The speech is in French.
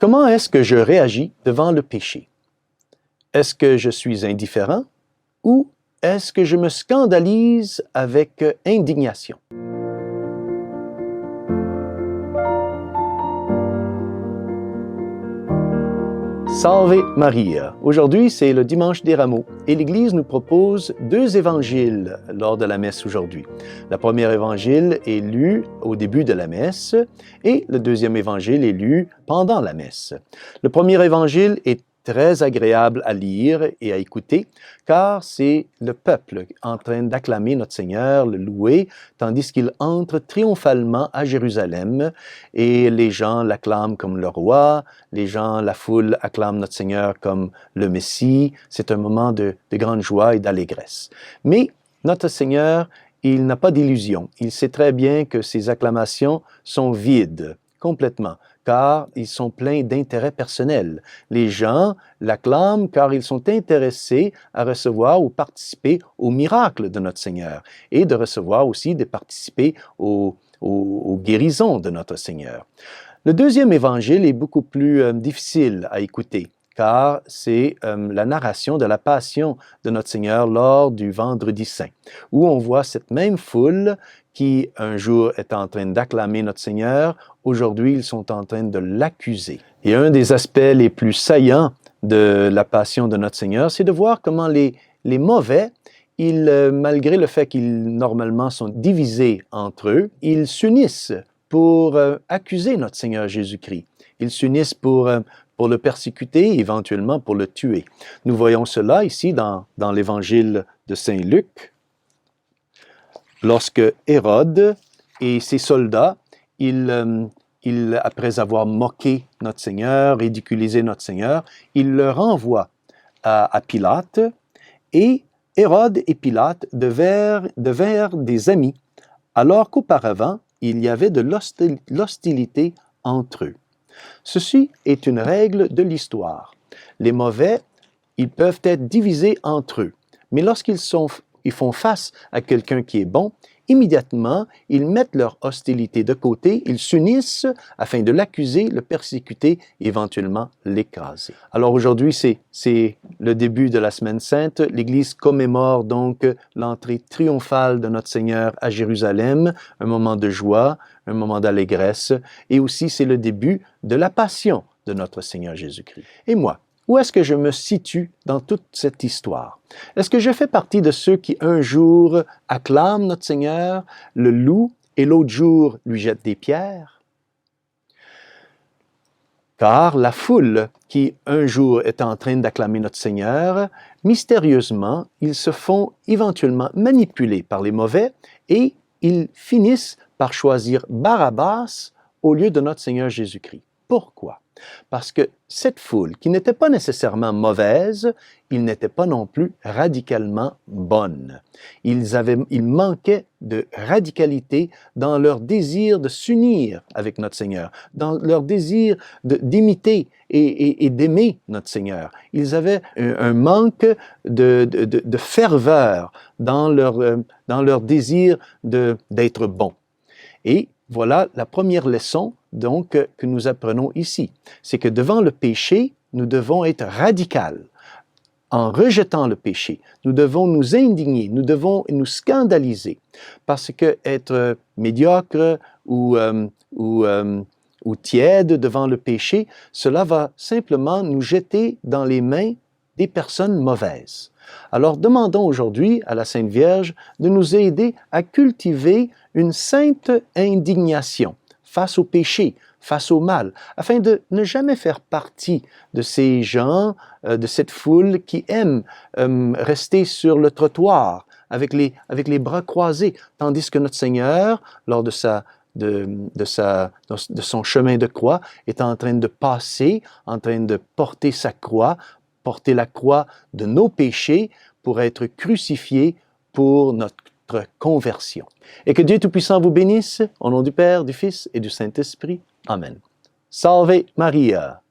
Comment est-ce que je réagis devant le péché? Est-ce que je suis indifférent ou est-ce que je me scandalise avec indignation? Salve Maria! Aujourd'hui, c'est le dimanche des Rameaux et l'Église nous propose deux évangiles lors de la messe aujourd'hui. Le premier évangile est lu au début de la messe et le deuxième évangile est lu pendant la messe. Le premier évangile est très agréable à lire et à écouter, car c'est le peuple en train d'acclamer notre Seigneur, le louer, tandis qu'il entre triomphalement à Jérusalem et les gens l'acclament comme le roi, la foule acclame notre Seigneur comme le Messie. C'est un moment de grande joie et d'allégresse. Mais notre Seigneur, il n'a pas d'illusion. Il sait très bien que ces acclamations sont vides, complètement, car ils sont pleins d'intérêt personnel. Les gens l'acclament car ils sont intéressés à recevoir ou participer au miracle de notre Seigneur et de recevoir aussi, de participer aux guérisons de notre Seigneur. Le deuxième évangile est beaucoup plus difficile à écouter, car c'est la narration de la passion de notre Seigneur lors du Vendredi Saint, où on voit cette même foule qui un jour est en train d'acclamer notre Seigneur, aujourd'hui ils sont en train de l'accuser. Et un des aspects les plus saillants de la passion de notre Seigneur, c'est de voir comment les mauvais, malgré le fait qu'ils normalement sont divisés entre eux, ils s'unissent pour accuser notre Seigneur Jésus-Christ. Ils s'unissent pour le persécuter, éventuellement pour le tuer. Nous voyons cela ici dans l'évangile de Saint Luc, lorsque Hérode et ses soldats, après avoir moqué notre Seigneur, ridiculisé notre Seigneur, ils le renvoient à Pilate, et Hérode et Pilate devinrent des amis, alors qu'auparavant, il y avait de l'hostilité entre eux. Ceci est une règle de l'histoire. Les mauvais, ils peuvent être divisés entre eux, mais lorsqu'ils font face à quelqu'un qui est bon, immédiatement, ils mettent leur hostilité de côté, ils s'unissent afin de l'accuser, le persécuter, éventuellement l'écraser. Alors aujourd'hui, c'est le début de la Semaine Sainte. L'Église commémore donc l'entrée triomphale de notre Seigneur à Jérusalem, un moment de joie, un moment d'allégresse, et aussi c'est le début de la passion de notre Seigneur Jésus-Christ. Et moi, où est-ce que je me situe dans toute cette histoire? Est-ce que je fais partie de ceux qui un jour acclament notre Seigneur, le louent, et l'autre jour lui jettent des pierres? Car la foule qui un jour est en train d'acclamer notre Seigneur, mystérieusement, ils se font éventuellement manipuler par les mauvais et ils finissent par choisir Barabbas au lieu de notre Seigneur Jésus-Christ. Pourquoi? Parce que cette foule, qui n'était pas nécessairement mauvaise, ils n'étaient pas non plus radicalement bonnes. Ils manquaient de radicalité dans leur désir de s'unir avec notre Seigneur, dans leur désir d'imiter et d'aimer notre Seigneur. Ils avaient un manque de ferveur dans leur désir d'être bons. Et voilà la première leçon donc que nous apprenons ici. C'est que devant le péché, nous devons être radicaux. En rejetant le péché, nous devons nous indigner, nous devons nous scandaliser. Parce que être médiocre ou tiède devant le péché, cela va simplement nous jeter dans les mains des personnes mauvaises. Alors demandons aujourd'hui à la Sainte Vierge de nous aider à cultiver une sainte indignation face au péché, face au mal, afin de ne jamais faire partie de ces gens, de cette foule qui aime rester sur le trottoir avec les bras croisés, tandis que notre Seigneur, lors de son chemin de croix, est en train de passer, en train de porter sa croix, porter la croix de nos péchés pour être crucifié pour notre conversion. Et que Dieu Tout-Puissant vous bénisse, au nom du Père, du Fils et du Saint-Esprit. Amen. Salve Maria!